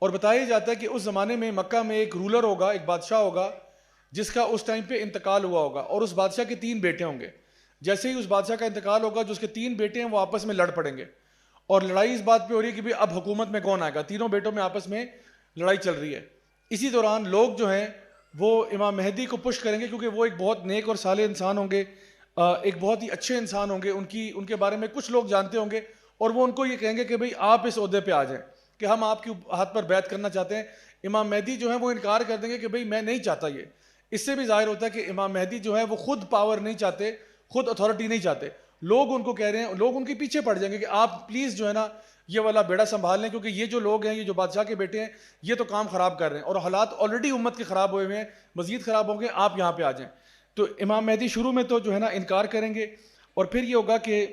اور بتایا جاتا ہے کہ اس زمانے میں مکہ میں ایک رولر ہوگا، ایک بادشاہ ہوگا جس کا اس ٹائم پہ انتقال ہوا ہوگا، اور اس بادشاہ کے 3 بیٹے ہوں گے. جیسے ہی اس بادشاہ کا انتقال ہوگا، جو اس کے 3 بیٹے ہیں وہ آپس میں لڑ پڑیں گے، اور لڑائی اس بات پہ ہو رہی ہے کہ بھی اب حکومت میں کون آئے گا. تینوں بیٹوں میں آپس میں لڑائی چل رہی ہے. اسی دوران لوگ جو ہیں وہ امام مہدی کو پش کریں گے، کیونکہ وہ ایک بہت نیک اور صالح انسان ہوں گے، ایک بہت ہی اچھے انسان ہوں گے. ان کے بارے میں کچھ لوگ جانتے ہوں گے، اور وہ ان کو یہ کہیں گے کہ بھئی آپ اس عہدے پہ آ جائیں، کہ ہم آپ کے ہاتھ پر بیعت کرنا چاہتے ہیں. امام مہدی جو ہے وہ انکار کر دیں گے کہ بھئی میں نہیں چاہتا یہ. اس سے بھی ظاہر ہوتا ہے کہ امام مہدی جو ہے وہ خود پاور نہیں چاہتے، خود اتھارٹی نہیں چاہتے. لوگ ان کو کہہ رہے ہیں، لوگ ان کے پیچھے پڑ جائیں گے کہ آپ پلیز جو ہے نا یہ والا بیڑا سنبھال لیں، کیونکہ یہ جو لوگ ہیں، یہ جو بادشاہ کے بیٹے ہیں، یہ تو کام خراب کر رہے ہیں، اور حالات آلریڈی امت کے خراب ہوئے ہیں، مزید خراب ہوں گے، آپ یہاں پہ آ جائیں. تو امام مہدی شروع میں تو جو ہے نا انکار کریں گے، اور پھر یہ ہوگا کہ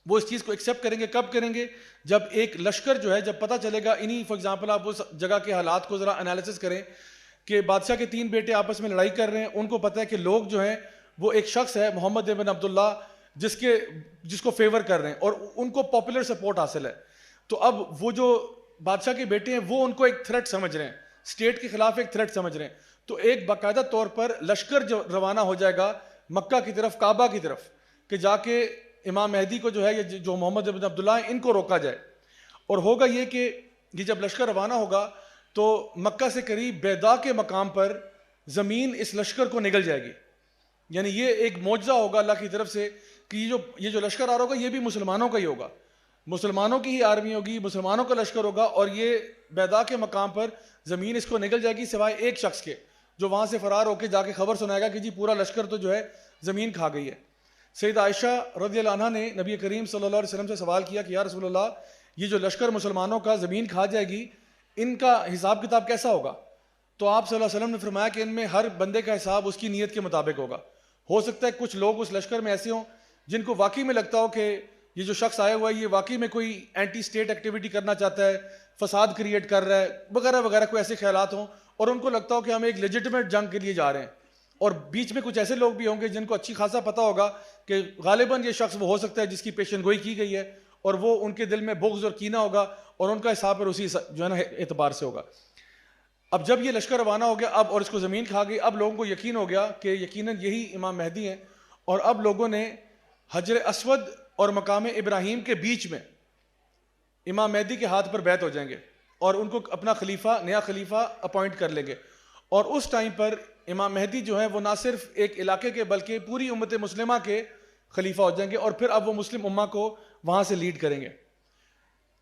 وہ اس چیز کو ایکسیپٹ کریں گے. کب کریں گے؟ جب ایک لشکر جو ہے، جب پتہ چلے گا انہی، فار ایگزامپل آپ اس جگہ کے حالات کو ذرا انالیسس کریں کہ بادشاہ کے 3 بیٹے آپس میں لڑائی کر رہے ہیں. ان کو پتہ ہے کہ لوگ جو ہیں وہ ایک شخص ہے محمد ابن عبداللہ جس کو فیور کر رہے ہیں، اور ان کو پاپولر سپورٹ حاصل ہے. تو اب وہ جو بادشاہ کے بیٹے ہیں وہ ان کو ایک تھریٹ سمجھ رہے ہیں، اسٹیٹ کے خلاف ایک تھریٹ سمجھ رہے ہیں. تو ایک باقاعدہ طور پر لشکر جو روانہ ہو جائے گا مکہ کی طرف، کعبہ کی طرف، کہ جا کے امام مہدی کو جو ہے، یہ جو محمد ابن عبداللہ ہیں، ان کو روکا جائے. اور ہوگا یہ کہ یہ جب لشکر روانہ ہوگا تو مکہ سے قریب بیضا کے مقام پر زمین اس لشکر کو نگل جائے گی. یعنی یہ ایک معجزہ ہوگا اللہ کی طرف سے کہ یہ جو لشکر آ رہا ہوگا یہ بھی مسلمانوں کا ہی ہوگا، مسلمانوں کی ہی آرمی ہوگی، مسلمانوں کا لشکر ہوگا، اور یہ بیضا کے مقام پر زمین اس کو نگل جائے گی، سوائے ایک شخص کے جو وہاں سے فرار ہو کے جا کے خبر سنائے گا کہ جی پورا لشکر تو جو ہے زمین کھا گئی ہے. سیدہ عائشہ رضی اللہ عنہ نے نبی کریم صلی اللہ علیہ وسلم سے سوال کیا کہ یا رسول اللہ، یہ جو لشکر مسلمانوں کا زمین کھا جائے گی، ان کا حساب کتاب کیسا ہوگا؟ تو آپ صلی اللہ علیہ وسلم نے فرمایا کہ ان میں ہر بندے کا حساب اس کی نیت کے مطابق ہوگا. ہو سکتا ہے کچھ لوگ اس لشکر میں ایسے ہوں جن کو واقعی میں لگتا ہو کہ یہ جو شخص آیا ہوا ہے یہ واقعی میں کوئی اینٹی اسٹیٹ ایکٹیویٹی کرنا چاہتا ہے، فساد کریٹ کر رہا ہے وغیرہ وغیرہ، کوئی ایسے خیالات ہوں، اور ان کو لگتا ہو کہ ہم ایک لیجٹمیٹ جنگ کے لیے جا رہے ہیں. اور بیچ میں کچھ ایسے لوگ بھی ہوں گے جن کو اچھی خاصا پتہ ہوگا کہ غالباً یہ شخص وہ ہو سکتا ہے جس کی پیشن گوئی کی گئی ہے، اور وہ ان کے دل میں بغض اور کینہ ہوگا، اور ان کا حساب پر اسی جو ہے نا اعتبار سے ہوگا. اب جب یہ لشکر روانہ ہو گیا اب، اور اس کو زمین کھا گئی، اب لوگوں کو یقین ہو گیا کہ یقیناً یہی امام مہدی ہیں. اور اب لوگوں نے حجر اسود اور مقام ابراہیم کے بیچ میں امام مہدی کے ہاتھ پر بیعت ہو جائیں گے، اور ان کو اپنا خلیفہ، نیا خلیفہ اپوائنٹ کر لیں گے. اور اس ٹائم پر امام مہدی جو ہیں وہ نہ صرف ایک علاقے کے بلکہ پوری امت مسلمہ کے خلیفہ ہو جائیں گے، اور پھر اب وہ مسلم امہ کو وہاں سے لیڈ کریں گے.